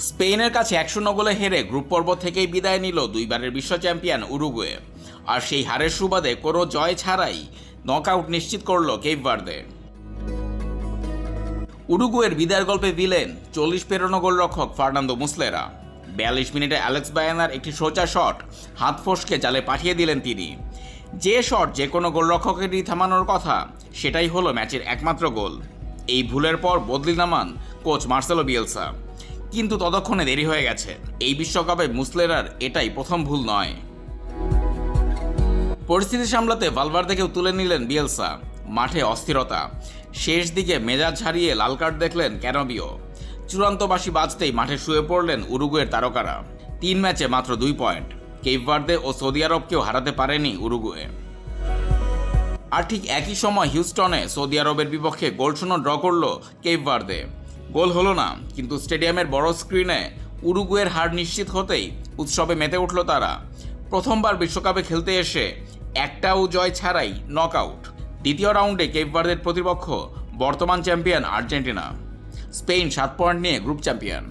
স্পেনের কাছে 109 গোলে হেরে গ্রুপ পর্ব থেকেই বিদায় নিল দুইবারের বিশ্ব চ্যাম্পিয়ন উরুগুয়ে। আর সেই হারের সুবাদে কোনো জয় ছাড়াই নকআউট নিশ্চিত করল কেপ ভার্দে। উরুগুয়ের বিদায়ের গল্পে ভিলেন 40 পেরোনো গোলরক্ষক ফার্নান্দো মুসলেরা। 42 মিনিটে অ্যালেক্স বায়ানার একটি সোজা শট হাত ফসকে জালে পাঠিয়ে দিলেন তিনি। যে শট যে কোনো গোলরক্ষকেরই থামানোর কথা, সেটাই হলো ম্যাচের একমাত্র গোল। এই ভুলের পর বদলি নামান কোচ মার্সেলো বিয়েলসা, কিন্তু ততক্ষণে দেরি হয়ে গেছে। এই বিশ্বকাপে মুসলেরার এটাই প্রথম ভুল নয়। পরিস্থিতি সামলাতে ভালভার্দেকেও তুলে নিলেন বিয়েলসা। মাঠে অস্থিরতা, শেষ দিকে মেজাজ হারিয়ে লাল কার্ড দেখলেন ক্যানোবিও। চূড়ান্ত বাঁশি বাজতেই মাঠে শুয়ে পড়লেন উরুগুয়ের তারকারা। 3 ম্যাচে মাত্র 2 পয়েন্ট। কেপ ভার্দে ও সৌদি আরবকেও হারাতে পারেনি উরুগুয়ে। আর ঠিক একই সময় হিউস্টনে সৌদি আরবের বিপক্ষে গোলশূন্য ড্র করল কেপ ভার্দে। গোল হলো না, কিন্তু স্টেডিয়ামের বড় স্ক্রিনে উরুগুয়ের হার নিশ্চিত হতেই উৎসবে মেতে উঠল তারা। প্রথমবার বিশ্বকাপে খেলতে এসে একটাও জয় ছাড়াই নকআউট। দ্বিতীয় রাউন্ডে কেপ ভার্দের প্রতিপক্ষ বর্তমান চ্যাম্পিয়ন আর্জেন্টিনা। স্পেন 7 পয়েন্ট নিয়ে গ্রুপ চ্যাম্পিয়ন।